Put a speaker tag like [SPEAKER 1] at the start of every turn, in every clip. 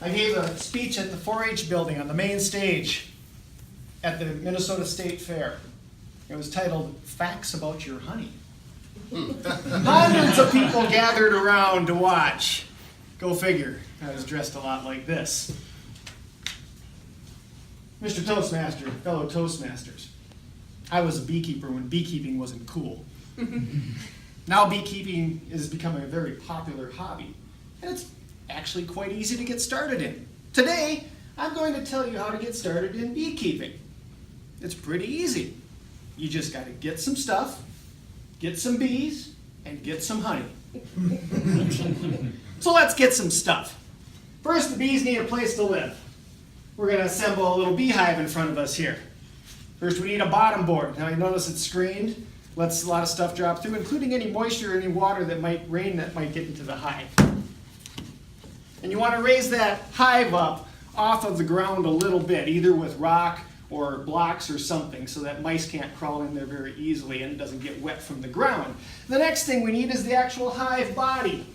[SPEAKER 1] I gave a speech at the 4-H building on the main stage at the Minnesota State Fair. It was titled, Facts About Your Honey. Hundreds of people gathered around to watch. Go figure, I was dressed a lot like this. Mr. Toastmaster, fellow Toastmasters, I was a beekeeper when beekeeping wasn't cool. Now beekeeping is becoming a very popular hobby, and it's actually quite easy to get started in. Today, I'm going to tell you how to get started in beekeeping. It's pretty easy. You just got to get some stuff, get some bees, and get some honey. So let's get some stuff. First, the bees need a place to live. We're going to assemble a little beehive in front of us here. First, we need a bottom board. Now you notice it's screened, lets a lot of stuff drop through, including any moisture or any water that might rain that might get into the hive. And you want to raise that hive up off of the ground a little bit, either with rock or blocks or something, so that mice can't crawl in there very easily and it doesn't get wet from the ground. The next thing we need is the actual hive body.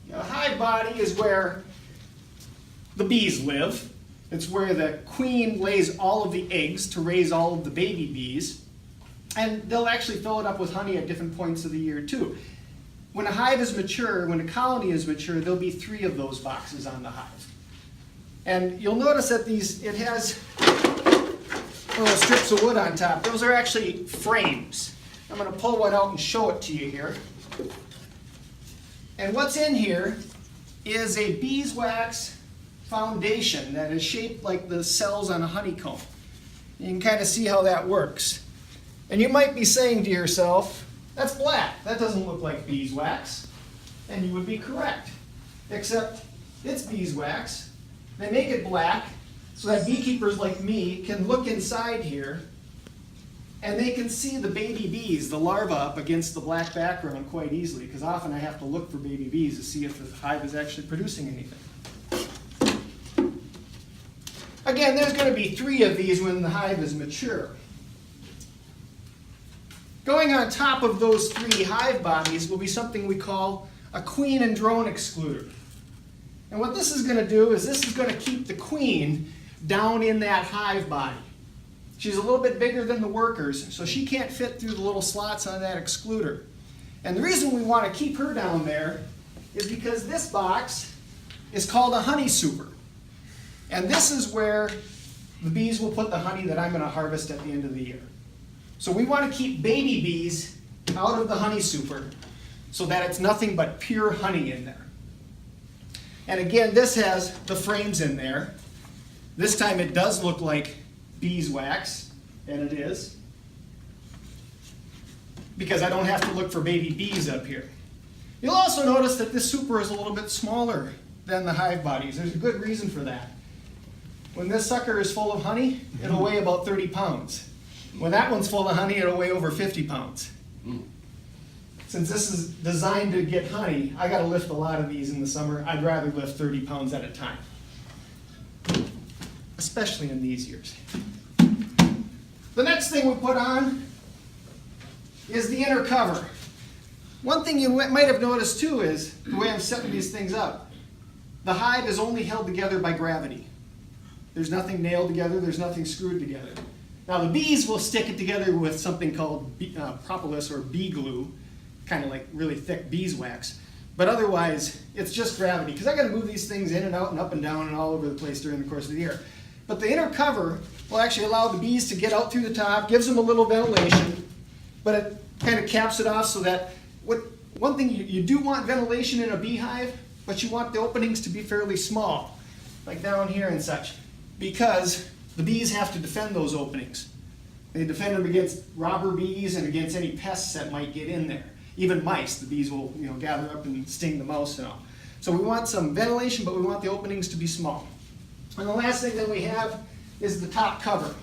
[SPEAKER 1] Now, the hive body is where the bees live. It's where the queen lays all of the eggs to raise all of the baby bees. And they'll actually fill it up with honey at different points of the year too. When a hive is mature, when a colony is mature, there'll be 3 of those boxes on the hive. And you'll notice that it has little strips of wood on top. Those are actually frames. I'm going to pull one out and show it to you here. And what's in here is a beeswax foundation that is shaped like the cells on a honeycomb. You can kind of see how that works. And you might be saying to yourself, that's black. That doesn't look like beeswax. And you would be correct. Except it's beeswax. They make it black so that beekeepers like me can look inside here and they can see the baby bees, the larvae, up against the black background quite easily, because often I have to look for baby bees to see if the hive is actually producing anything. Again, there's going to be 3 of these when the hive is mature. Going on top of those 3 hive bodies will be something we call a queen and drone excluder. And what this is going to do is this is going to keep the queen down in that hive body. She's a little bit bigger than the workers, so she can't fit through the little slots on that excluder. And the reason we want to keep her down there is because this box is called a honey super. And this is where the bees will put the honey that I'm going to harvest at the end of the year. So we want to keep baby bees out of the honey super so that it's nothing but pure honey in there. And again, this has the frames in there. This time it does look like beeswax, and it is, because I don't have to look for baby bees up here. You'll also notice that this super is a little bit smaller than the hive bodies. There's a good reason for that. When this sucker is full of honey, it'll weigh about 30 pounds. When that one's full of honey, it'll weigh over 50 pounds. Since this is designed to get honey, I got to lift a lot of these in the summer. I'd rather lift 30 pounds at a time, especially in these years. The next thing we put on is the inner cover. One thing you might have noticed too is the way I'm setting these things up. The hive is only held together by gravity. There's nothing nailed together, there's nothing screwed together. Now the bees will stick it together with something called propolis or bee glue, kind of like really thick beeswax. But otherwise, it's just gravity, because I got to move these things in and out and up and down and all over the place during the course of the year. But the inner cover will actually allow the bees to get out through the top, gives them a little ventilation, but it kind of caps it off so that one thing you do want ventilation in a beehive, but you want the openings to be fairly small, like down here and such, because the bees have to defend those openings. They defend them against robber bees and against any pests that might get in there. Even mice, the bees will gather up and sting the mouse and all. So we want some ventilation, but we want the openings to be small. And the last thing that we have is the top cover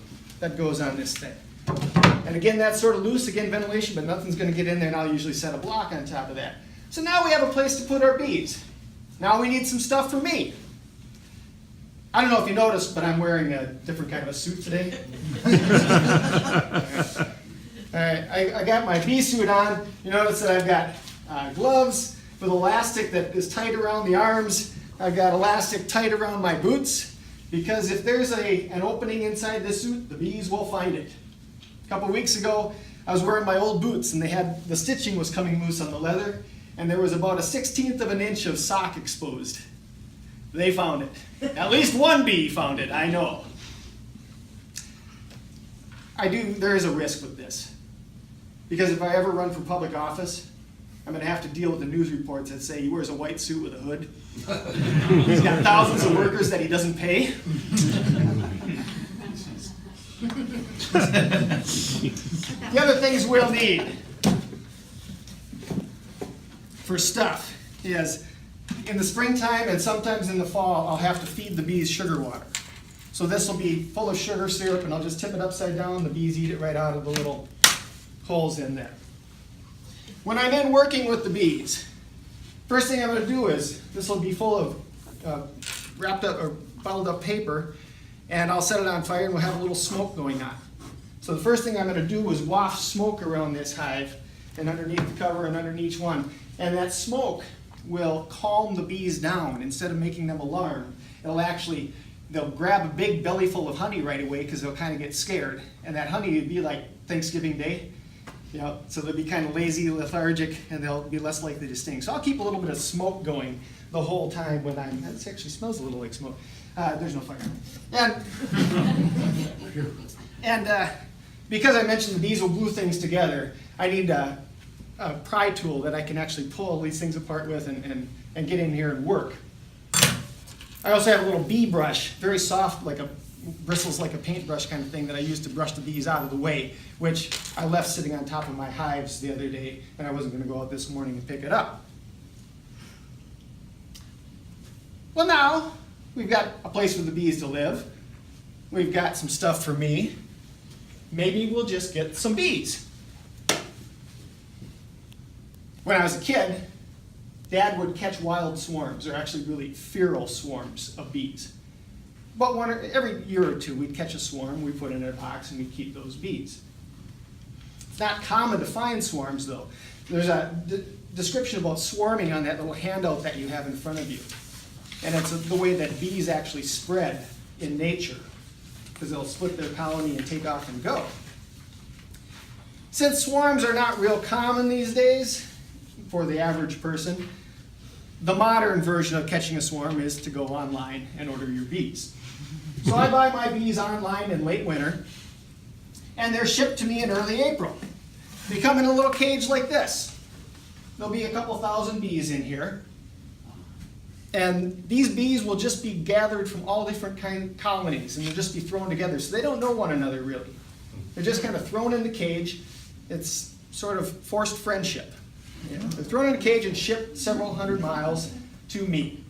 [SPEAKER 1] that goes on this thing. And again, that's sort of loose, again, ventilation, but nothing's going to get in there, and I'll usually set a block on top of that. So now we have a place to put our bees. Now we need some stuff for me. I don't know if you noticed, but I'm wearing a different kind of a suit today. All right, I got my bee suit on. You notice that I've got gloves, with elastic that is tight around the arms. I've got elastic tight around my boots, because if there's an opening inside this suit, the bees will find it. A couple weeks ago, I was wearing my old boots, and the stitching was coming loose on the leather, and there was about a 1/16 of an inch of sock exposed. They found it. At least one bee found it, I know. There is a risk with this, because if I ever run for public office, I'm going to have to deal with the news reports that say he wears a white suit with a hood. He's got thousands of workers that he doesn't pay. The other things we'll need for stuff is, in the springtime and sometimes in the fall, I'll have to feed the bees sugar water. So this will be full of sugar syrup, and I'll just tip it upside down. The bees eat it right out of the little holes in there. When I'm in working with the bees, first thing I'm going to do is, this will be full of wrapped up or bottled up paper, and I'll set it on fire and we'll have a little smoke going on. So the first thing I'm going to do is waft smoke around this hive and underneath the cover and underneath each one. And that smoke will calm the bees down. Instead of making them alarm, they'll grab a big belly full of honey right away, because they'll kind of get scared. And that honey would be like Thanksgiving Day. So they'll be kind of lazy, lethargic, and they'll be less likely to sting. So I'll keep a little bit of smoke going the whole time when it actually smells a little like smoke. There's no fire. And because I mentioned the bees will glue things together, I need a pry tool that I can actually pull these things apart with and get in here and work. I also have a little bee brush, very soft, bristles like a paintbrush kind of thing, that I use to brush the bees out of the way, which I left sitting on top of my hives the other day, and I wasn't going to go out this morning and pick it up. Well, now we've got a place for the bees to live. We've got some stuff for me. Maybe we'll just get some bees. When I was a kid, Dad would catch wild swarms, or actually really feral swarms of bees. But every year or two, we'd catch a swarm, we'd put it in a box, and we'd keep those bees. It's not common to find swarms, though. There's a description about swarming on that little handout that you have in front of you. And it's the way that bees actually spread in nature, because they'll split their colony and take off and go. Since swarms are not real common these days for the average person, the modern version of catching a swarm is to go online and order your bees. So I buy my bees online in late winter, and they're shipped to me in early April. They come in a little cage like this. There'll be a couple thousand bees in here. And these bees will just be gathered from all different kind of colonies, and they'll just be thrown together. So they don't know one another, really. They're just kind of thrown in the cage. It's sort of forced friendship. They're thrown in a cage and shipped several hundred miles to me.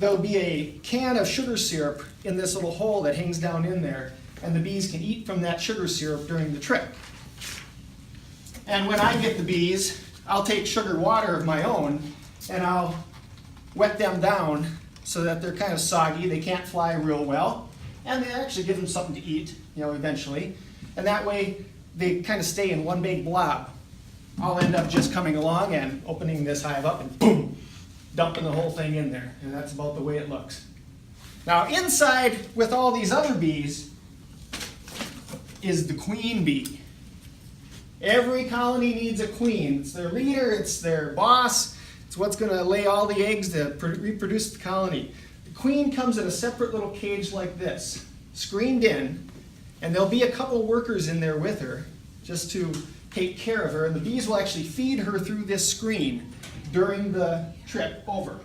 [SPEAKER 1] There'll be a can of sugar syrup in this little hole that hangs down in there, and the bees can eat from that sugar syrup during the trip. And when I get the bees, I'll take sugar water of my own, and I'll wet them down so that they're kind of soggy. They can't fly real well, and they actually give them something to eat, eventually. And that way, they kind of stay in one big blob. I'll end up just coming along and opening this hive up and boom, dumping the whole thing in there. And that's about the way it looks. Now inside with all these other bees is the queen bee. Every colony needs a queen. It's their leader, it's their boss, it's what's going to lay all the eggs to reproduce the colony. The queen comes in a separate little cage like this, screened in, and there'll be a couple workers in there with her just to take care of her, and the bees will actually feed her through this screen during the trip over.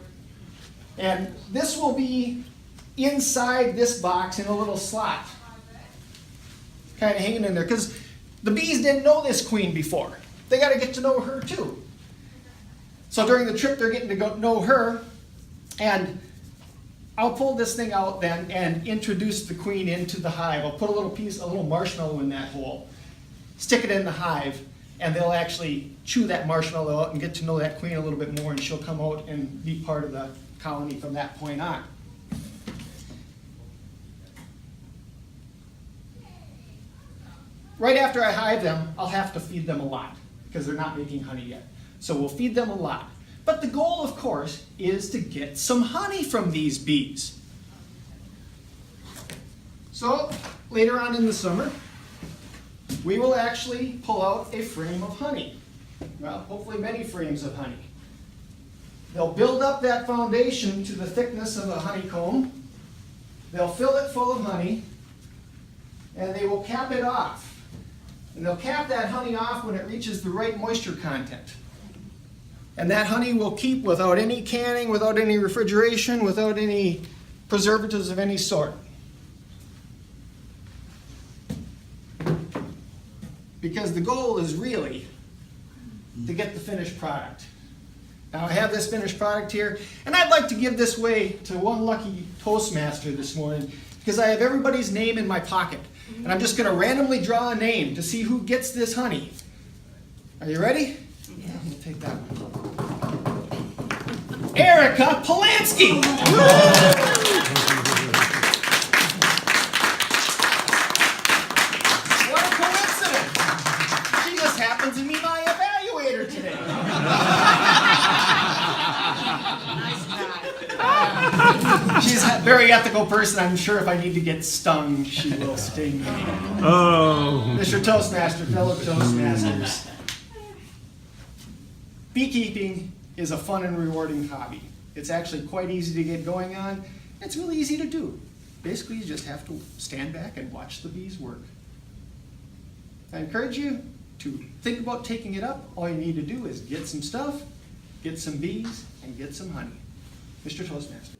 [SPEAKER 1] And this will be inside this box in a little slot, kind of hanging in there, because the bees didn't know this queen before. They got to get to know her too. So during the trip, they're getting to know her, and I'll pull this thing out then and introduce the queen into the hive. I'll put a little marshmallow in that hole, stick it in the hive, and they'll actually chew that marshmallow out and get to know that queen a little bit more, and she'll come out and be part of the colony from that point on. Right after I hive them, I'll have to feed them a lot because they're not making honey yet. So we'll feed them a lot. But the goal, of course, is to get some honey from these bees. So later on in the summer, we will actually pull out a frame of honey. Well, hopefully many frames of honey. They'll build up that foundation to the thickness of a honeycomb. They'll fill it full of honey, and they will cap it off. And they'll cap that honey off when it reaches the right moisture content. And that honey will keep without any canning, without any refrigeration, without any preservatives of any sort. Because the goal is really to get the finished product. Now I have this finished product here, and I'd like to give this away to one lucky Toastmaster this morning, because I have everybody's name in my pocket. And I'm just going to randomly draw a name to see who gets this honey. Are you ready? Yeah. We'll take that one. Erica Polanski! What a coincidence! She just happens to be my evaluator today. She's a very ethical person. I'm sure if I need to get stung, she will sting me. Oh. Mr. Toastmaster, fellow Toastmasters. Beekeeping is a fun and rewarding hobby. It's actually quite easy to get going on. It's really easy to do. Basically, you just have to stand back and watch the bees work. I encourage you to think about taking it up. All you need to do is get some stuff, get some bees, and get some honey. Mr. Toastmaster.